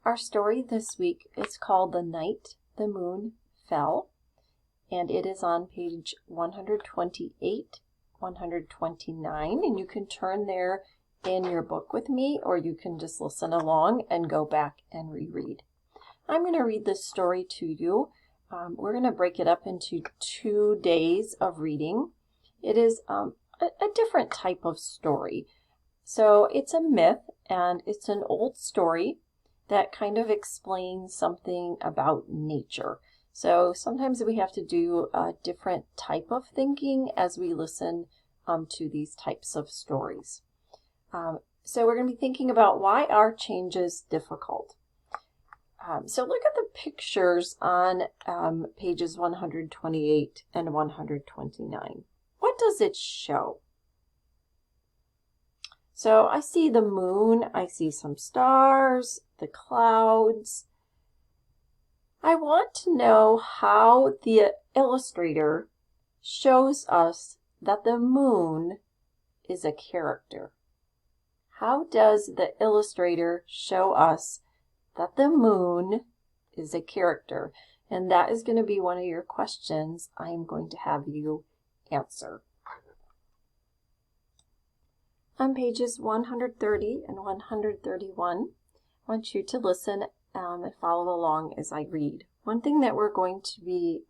Our story this week is called The Night the Moon Fell, and it is on page 128, 129, and you can turn there in your book with me, or you can just listen along and go back and reread. I'm going to read this story to you. We're going to break it up into 2 days of reading. It is a different type of story. So it's a myth, and it's an old story that kind of explains something about nature. So sometimes we have to do a different type of thinking as we listen to these types of stories. So we're going to be thinking about, why are changes difficult? So look at the pictures on pages 128 and 129. What does it show? So I see the moon, I see some stars, the clouds. I want to know how the illustrator shows us that the moon is a character. How does the illustrator show us that the moon is a character? And that is going to be one of your questions I'm going to have you answer. On pages 130 and 131, I want you to listen and follow along as I read. One thing that we're going to be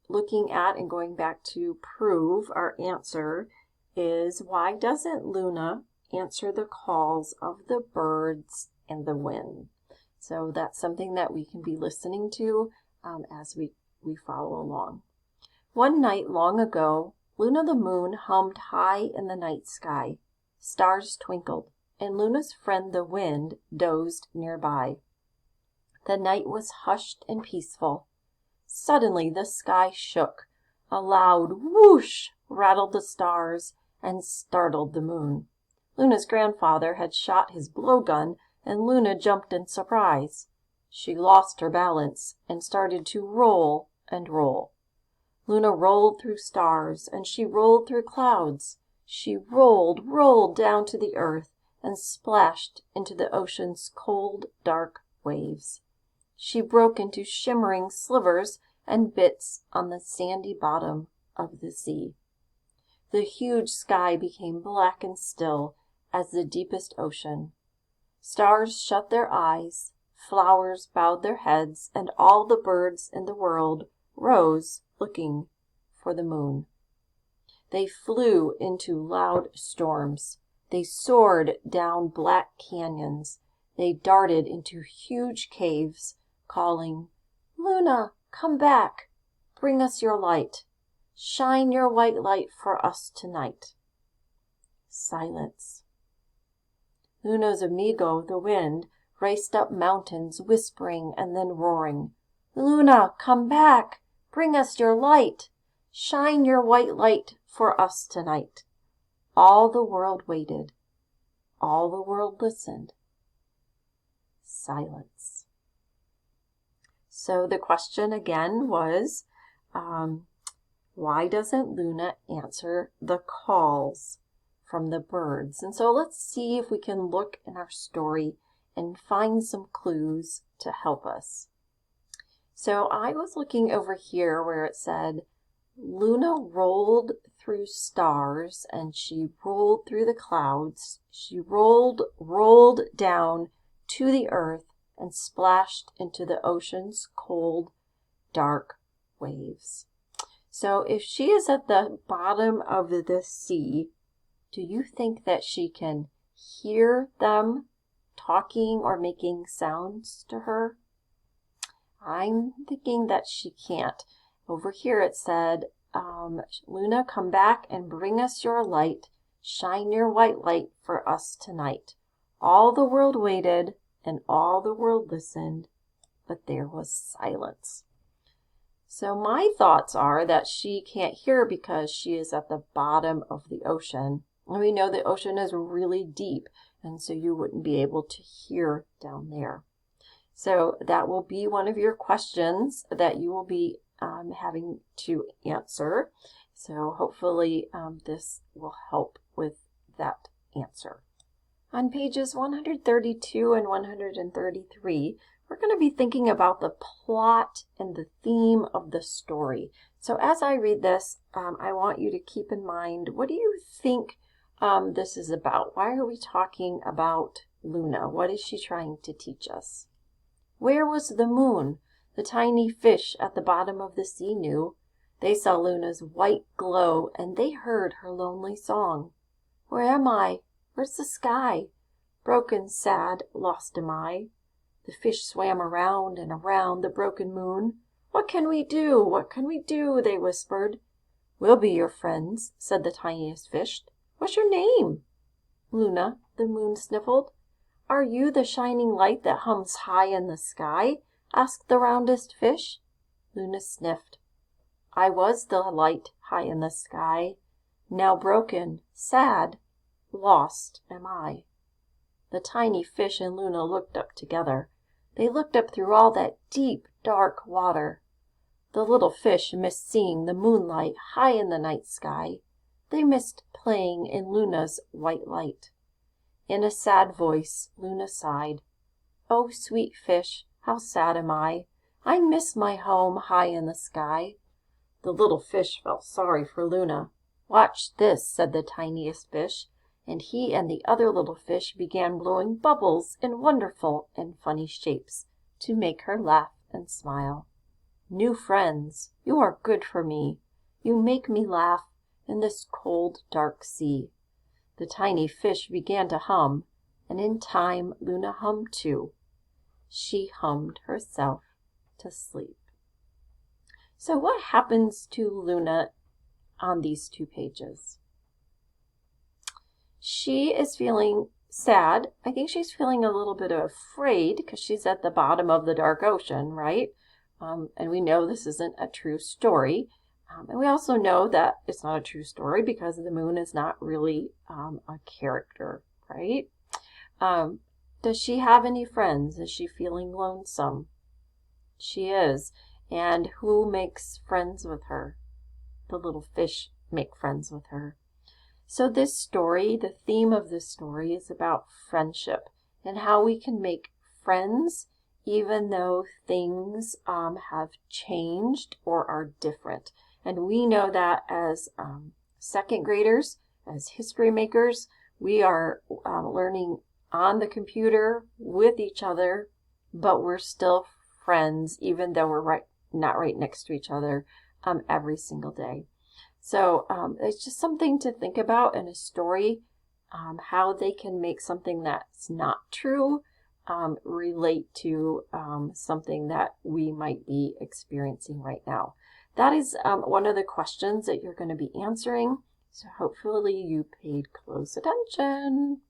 looking at and going back to prove our answer is, why doesn't Luna answer the calls of the birds and the wind? So that's something that we can be listening to as we follow along. One night long ago, Luna the moon hummed high in the night sky. Stars twinkled, and Luna's friend the wind dozed nearby. The night was hushed and peaceful. Suddenly the sky shook. A loud whoosh rattled the stars and startled the moon. Luna's grandfather had shot his blowgun, and Luna jumped in surprise. She lost her balance and started to roll and roll. Luna rolled through stars, and she rolled through clouds. She rolled down to the earth, and splashed into the ocean's cold, dark waves. She broke into shimmering slivers and bits on the sandy bottom of the sea. The huge sky became black and still as the deepest ocean. Stars shut their eyes, flowers bowed their heads, and all the birds in the world rose looking for the moon. They flew into loud storms. They soared down black canyons. They darted into huge caves, calling, "Luna, come back. Bring us your light. Shine your white light for us tonight." Silence. Luna's amigo, the wind, raced up mountains, whispering and then roaring, "Luna, come back. Bring us your light. Shine your white light for us tonight." All the world waited. All the world listened. Silence. So the question again was, why doesn't Luna answer the calls from the birds? And so let's see if we can look in our story and find some clues to help us. So I was looking over here where it said, Luna rolled through stars, and she rolled through the clouds. She rolled down to the earth and splashed into the ocean's cold, dark waves. So if she is at the bottom of the sea, do you think that she can hear them talking or making sounds to her? I'm thinking that she can't. Over here it said, Luna, come back and bring us your light. Shine your white light for us tonight. All the world waited and all the world listened, but there was silence. So my thoughts are that she can't hear because she is at the bottom of the ocean. And we know the ocean is really deep, and so you wouldn't be able to hear down there. So that will be one of your questions that you will be having to answer. So hopefully this will help with that answer. On pages 132 and 133, we're going to be thinking about the plot and the theme of the story. So as I read this, I want you to keep in mind, what do you think this is about? Why are we talking about Luna? What is she trying to teach us? Where was the moon? The tiny fish at the bottom of the sea knew. They saw Luna's white glow, and they heard her lonely song. Where am I? Where's the sky? Broken, sad, lost am I. The fish swam around and around the broken moon. What can we do? What can we do? They whispered. We'll be your friends, said the tiniest fish. What's your name? Luna, the moon sniffled. Are you the shining light that hums high in the sky? Asked the roundest fish. Luna sniffed. I was the light high in the sky. Now broken, sad, lost am I. The tiny fish and Luna looked up together. They looked up through all that deep, dark water. The little fish missed seeing the moonlight high in the night sky. They missed playing in Luna's white light. In a sad voice, Luna sighed. Oh, sweet fish, how sad am I! I miss my home high in the sky. The little fish felt sorry for Luna. Watch this, said the tiniest fish, and he and the other little fish began blowing bubbles in wonderful and funny shapes to make her laugh and smile. New friends, you are good for me. You make me laugh in this cold, dark sea. The tiny fish began to hum, and in time Luna hummed too. She hummed herself to sleep. So what happens to Luna on these 2 pages? She is feeling sad. I think she's feeling a little bit afraid because she's at the bottom of the dark ocean, right? And we know this isn't a true story. And we also know that it's not a true story because the moon is not really a character, right? Does she have any friends? Is she feeling lonesome? She is. And who makes friends with her? The little fish make friends with her. So this story, the theme of this story is about friendship and how we can make friends even though things have changed or are different. And we know that as second graders, as history makers, we are learning on the computer with each other, but we're still friends even though we're not right next to each other every single day. So it's just something to think about in a story, how they can make something that's not true relate to something that we might be experiencing right now. That is one of the questions that you're going to be answering. So hopefully you paid close attention.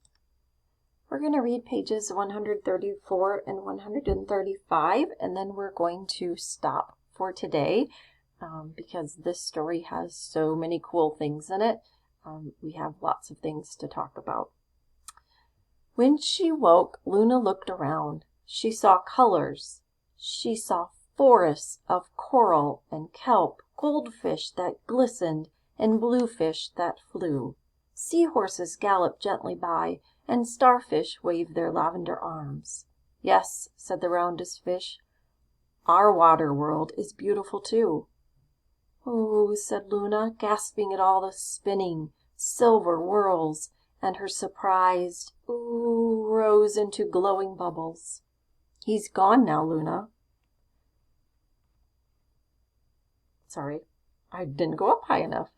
We're going to read pages 134 and 135, and then we're going to stop for today. Because this story has so many cool things in it. We have lots of things to talk about. When she woke, Luna looked around. She saw colors. She saw forests of coral and kelp, goldfish that glistened, and bluefish that flew. Seahorses galloped gently by, and starfish waved their lavender arms. Yes, said the roundest fish, our water world is beautiful too. Oh, said Luna, gasping at all the spinning, silver whirls, and her surprised ooh rose into glowing bubbles. He's gone now, Luna. Sorry, I didn't go up high enough.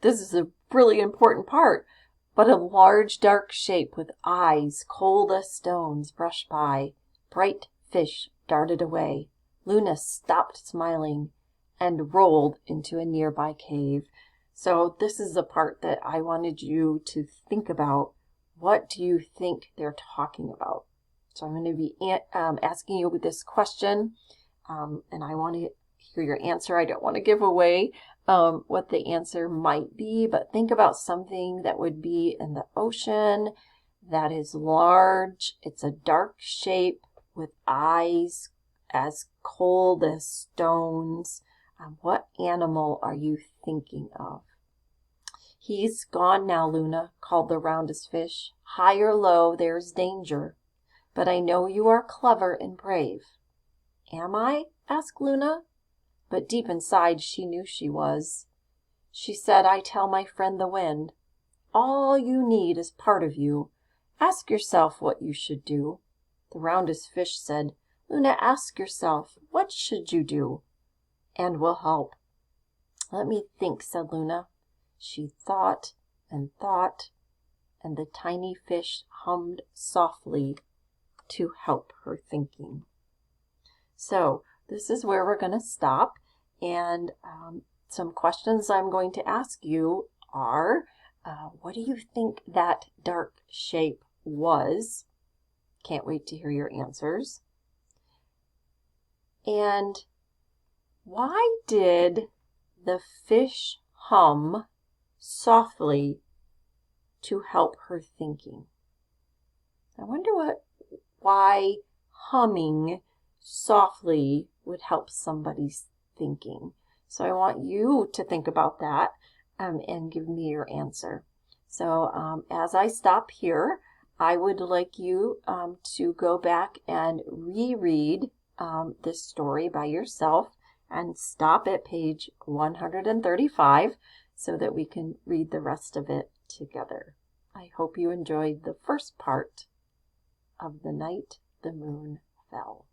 This is a really important part. But a large dark shape with eyes cold as stones brushed by. Bright fish darted away. Luna stopped smiling and rolled into a nearby cave. So this is the part that I wanted you to think about. What do you think they're talking about? So I'm going to be asking you this question, and I want to hear your answer. I don't want to give away what the answer might be, but think about something that would be in the ocean that is large. It's a dark shape with eyes as cold as stones. What animal are you thinking of? "He's gone now, Luna," called the roundest fish. "High or low, there's danger. But I know you are clever and brave." "Am I?" asked Luna. But deep inside she knew she was. She said, "I tell my friend the wind, all you need is part of you. Ask yourself what you should do." The roundest fish said, "Luna, ask yourself, what should you do? And will help." "Let me think," said Luna. She thought, and the tiny fish hummed softly to help her thinking. So this is where we're going to stop, and some questions I'm going to ask you are, what do you think that dark shape was? Can't wait to hear your answers. And why did the fish hum softly to help her thinking? I wonder why humming softly would help somebody's thinking. So I want you to think about that and give me your answer. So as I stop here, I would like you to go back and reread this story by yourself and stop at page 135 so that we can read the rest of it together. I hope you enjoyed the first part of The Night the Moon Fell.